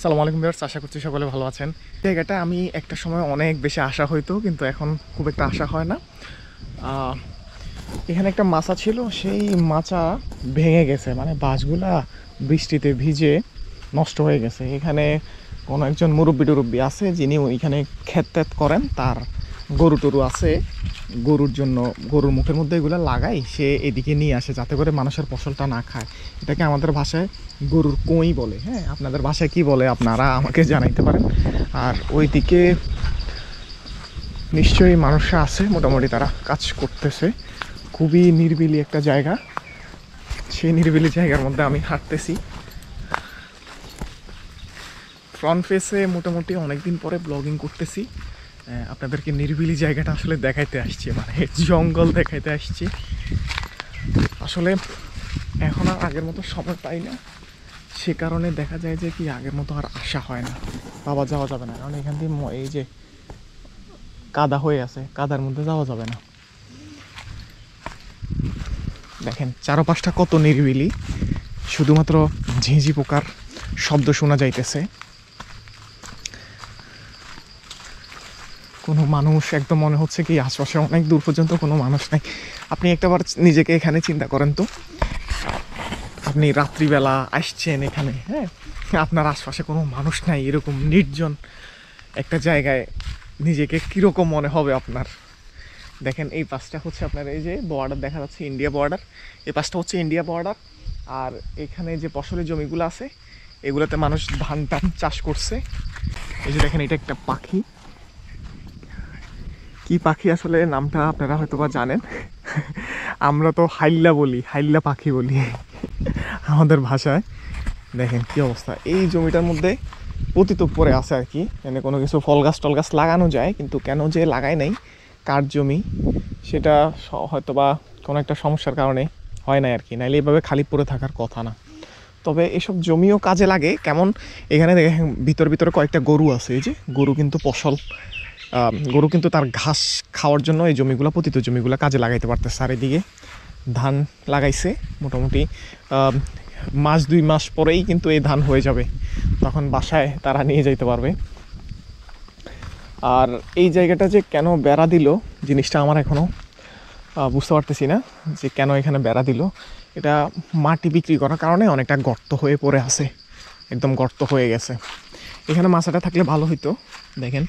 আসসালামু আলাইকুম ভিউয়ার্স, আশা করছি সকলে ভালো আছেন। জায়গাটা আমি একটা সময় অনেক বেশি আশা হইতো, কিন্তু এখন খুব একটা আশা হয় না। এখানে একটা মাচা ছিল, সেই মাচা ভেঙে গেছে, মানে বাঁশগুলা বৃষ্টিতে ভিজে নষ্ট হয়ে গেছে। এখানে কোনো একজন মুরব্বী আছে যিনি ওইখানে ক্ষেত ত্যাত করেন, তার গরু টরু আছে, গরুর জন্য গরুর মুখের মধ্যে এগুলো লাগাই, সে এদিকে নিয়ে আসে যাতে করে মানুষের ফসলটা না খায়। এটাকে আমাদের ভাষায় গরুর কোঁই বলে। হ্যাঁ, আপনাদের ভাষায় কি বলে আপনারা আমাকে জানাইতে পারেন। আর ওইদিকে নিশ্চয়ই মানুষরা আছে, মোটামুটি তারা কাজ করতেছে। খুবই নিরিবিলি একটা জায়গা, সেই নিরিবিলি জায়গার মধ্যে আমি হাঁটতেছি। ফ্রন্ট ফেসে মোটামুটি অনেকদিন পরে ব্লগিং করতেছি। আপনাদেরকে নিরিবিলি জায়গাটা আসলে দেখাইতে আসছি, মানে জঙ্গল দেখাইতে আসছি। আসলে এখন আর আগের মতো সময় পাই না, সে কারণে দেখা যায় যে কি আগের মতো আর আশা হয় না। বাবা যাওয়া যাবে না, কারণ এখান থেকে এই যে কাদা হয়ে আছে, কাদার মধ্যে যাওয়া যাবে না। দেখেন চারপাশটা কত নিরিবিলি, শুধুমাত্র ঝিঁঝি পোকার শব্দ শোনা যাইতেছে। কোনো মানুষ একদম মনে হচ্ছে কি আশপাশে অনেক দূর পর্যন্ত কোনো মানুষ নাই। আপনি একটাবার নিজেকে এখানে চিন্তা করেন তো, আপনি রাত্রিবেলা আসছেন এখানে, হ্যাঁ, আপনার আশপাশে কোনো মানুষ নাই, এরকম নির্জন একটা জায়গায় নিজেকে কীরকম মনে হবে আপনার। দেখেন এই পাশটা হচ্ছে আপনার এই যে বর্ডার দেখা যাচ্ছে, ইন্ডিয়া বর্ডার। এই পাশটা হচ্ছে ইন্ডিয়া বর্ডার। আর এখানে যে ফসলের জমিগুলো আছে এগুলোতে মানুষ ধান টান চাষ করছে। এই যে দেখেন এটা একটা পাখি, কি পাখি আসলে নামটা আপনারা হয়তো বা জানেন, আমরা তো হাইল্লা বলি, হাইল্লা পাখি বলি আমাদের ভাষায়। দেখেন কি অবস্থা, এই জমিটার মধ্যে পতিত পড়ে আছে আর কি। মানে কোনো কিছু ফল গাছ টল গাছ লাগানো যায়, কিন্তু কেন যে লাগায় নাই, কার জমি সেটা হয়তো বা কোনো একটা সমস্যার কারণে হয় না আর কি, নাইলে এভাবে খালি পড়ে থাকার কথা না। তবে এসব জমিও কাজে লাগে কেমন, এখানে দেখেন ভিতরে কয়েকটা গরু আছে। এই যে গরু কিন্তু গরু কিন্তু তার ঘাস খাওয়ার জন্য এই জমিগুলো, পতিত জমিগুলো কাজে লাগাইতে পারতেছে। আর এদিকে ধান লাগাইছে, মোটামুটি মাস 2 মাস পরেই কিন্তু এই ধান হয়ে যাবে, তখন বাসায় তারা নিয়ে যাইতে পারবে। আর এই জায়গাটা যে কেন বেড়া দিল, জিনিসটা আমার এখনও বুঝতে পারতেছি না যে কেন এখানে বেড়া দিল। এটা মাটি বিক্রি করার কারণে অনেকটা গর্ত হয়ে পড়ে আছে, একদম গর্ত হয়ে গেছে। এখানে মাছটা থাকলে ভালো হইতো। দেখেন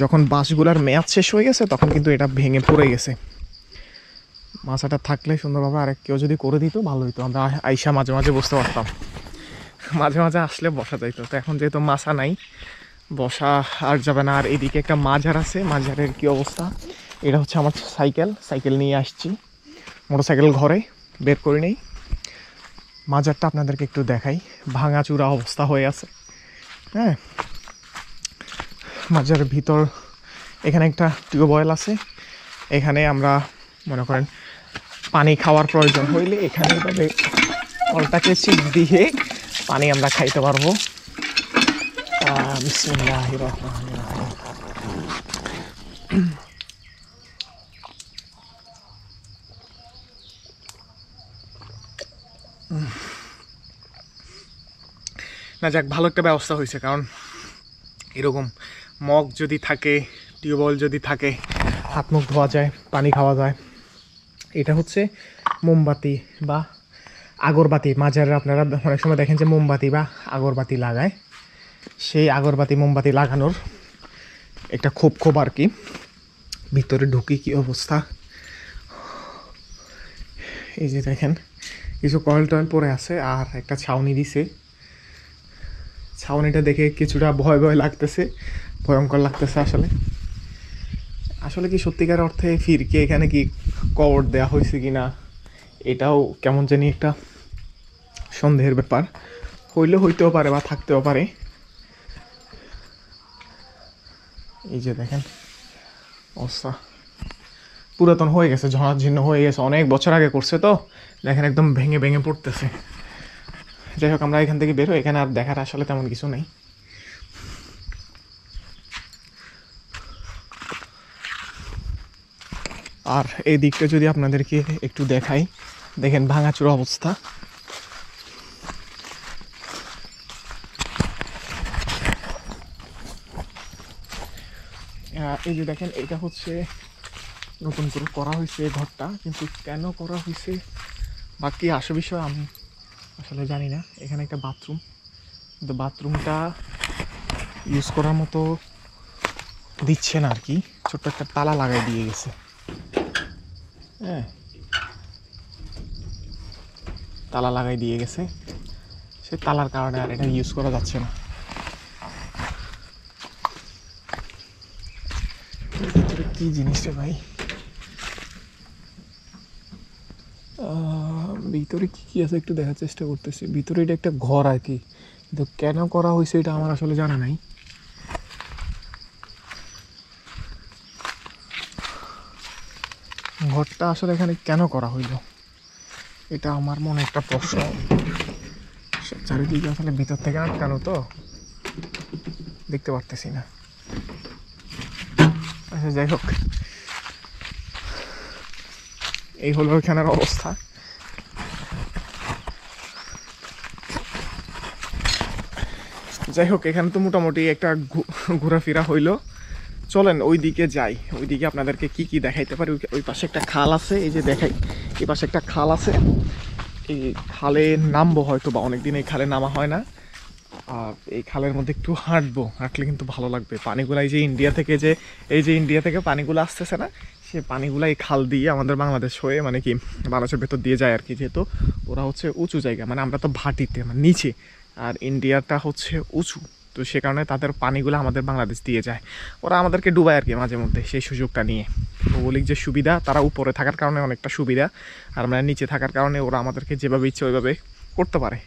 যখন বাঁশগুলার মেয়াদ শেষ হয়ে গেছে তখন কিন্তু এটা ভেঙে পড়ে গেছে। মাছাটা থাকলে সুন্দরভাবে আরেক কেউ যদি করে দিত ভালো হইতো, আমরা আইসা মাঝে মাঝে বসতে পারতাম, মাঝে মাঝে আসলে বসা যাইতো। তো এখন যেহেতু মাছা নাই, বসা আর যাবে না। আর এদিকে একটা মাঝার আছে, মাঝারের কি অবস্থা, এটা হচ্ছে আমার সাইকেল নিয়ে আসছি, মোটরসাইকেল ঘরে বের করে নেই। মাজারটা আপনাদেরকে একটু দেখাই, ভাঙাচুরা অবস্থা হয়ে আছে। হ্যাঁ, মাজারের ভিতর এখানে একটা টিউবওয়েল আছে, এখানে আমরা মনে করেন পানি খাওয়ার প্রয়োজন হইলে এখানে এভাবে কলটাকে চিপ দিয়ে পানি আমরা খাইতে পারবো। বিসমিল্লাহির রহমানির রহিম। না যাক, ভালো একটা ব্যবস্থা হয়েছে, কারণ এরকম মগ যদি থাকে, টিউবওয়েল যদি থাকে, হাত মুখ ধোয়া যায়, পানি খাওয়া যায়। এটা হচ্ছে মোমবাতি বা আগরবাতি, মাঝারে আপনারা অনেক সময় দেখেন যে মোমবাতি বা আগরবাতি লাগায়, সেই আগরবাতি মোমবাতি লাগানোর একটা খোপ আর কি। ভিতরে ঢুকি কি অবস্থা, এই যে দেখেন কিছু কয়েল টয়েল পরে আছে, আর একটা ছাউনি দিছে। ছাউনিটা দেখে কিছুটা ভয় লাগতেছে, ভয়ঙ্কর লাগতেছে। আসলে কি সত্যিকার অর্থে ফিরকে এখানে কি কবর দেওয়া হয়েছে কি না, এটাও কেমন জানি একটা সন্দেহের ব্যাপার। হইতেও পারে বা থাকতেও পারে। এই যে দেখেন অবস্থা পুরাতন হয়ে গেছে, ঝর্ণাঝীর্ণ হয়ে গেছে, অনেক বছর আগে করছে তো। দেখেন একদম ভেঙে পড়তেছে। যাই হোক, আমরা এখান থেকে বেরো, এখানে আর দেখার আসলে তেমন কিছু নেই। আর এই দিকটা যদি আপনাদেরকে একটু দেখাই, দেখেন ভাঙাচুরা অবস্থা। এই যে দেখেন, এটা হচ্ছে নতুন করে করা হয়েছে এই ঘরটা, কিন্তু কেন করা হয়েছে বা কী আসে বিষয় আমি আসলে জানি না। এখানে একটা বাথরুম, কিন্তু বাথরুমটা ইউজ করার মতো দিচ্ছে না আর কি, ছোট্ট একটা তালা লাগাই দিয়ে গেছে। হ্যাঁ, তালা লাগাই দিয়ে গেছে, সে তালার কারণে আর এটা ইউজ করা যাচ্ছে না। ভিতরে কি জিনিসটা ভাই, ভিতরে কি কি আছে একটু দেখার চেষ্টা করতেছি। ভিতরে এটা একটা ঘর আর কি, কিন্তু কেন করা হয়েছে এটা আমার আসলে জানা নাই। ঘরটা আসলে এখানে কেন করা হইল এটা আমার মনে একটা প্রশ্ন। চারিদিকে আসলে ভিতর থেকে আটকানো তো দেখতে পারতেছি না। আচ্ছা, যাই হোক, এই হলো এখানের অবস্থা। যাই হোক, এখানে তো মোটামুটি একটা ঘোরাফেরা হইলো। চলেন ওই দিকে যাই, ওই দিকে আপনাদেরকে কি কি দেখাইতে পারি। ওই পাশে একটা খাল আছে, এই যে দেখাই, এই পাশে একটা খাল আছে। এই খালে নামবো হয়তো, বা অনেকদিন এই খালে নামা হয় না। আর এই খালের মধ্যে একটু হাঁটলে কিন্তু ভালো লাগবে। পানিগুলো এই যে ইন্ডিয়া থেকে, যে এই যে ইন্ডিয়া থেকে পানিগুলো আসতেছে না, সে পানিগুলো এই খাল দিয়ে আমাদের বাংলাদেশ হয়ে, মানে কি বাংলাদেশের ভেতর দিয়ে যায় আর কি। যেহেতু ওরা হচ্ছে উঁচু জায়গা, মানে আমরা তো ভাটিতে, মানে নিচে, আর ইন্ডিয়াটা হচ্ছে উঁচু, তো সে কারণে তাদের পানিগুলো আমাদের বাংলাদেশ দিয়ে যায়। ওরা আমাদেরকে ডুবায় আর কি মাঝে মধ্যে, সেই সুযোগটা নিয়ে। ভৌগোলিক যে সুবিধা, তারা উপরে থাকার কারণে অনেকটা সুবিধা, আর মানে নিচে থাকার কারণে ওরা আমাদেরকে যেভাবে ইচ্ছে ওইভাবে করতে পারে।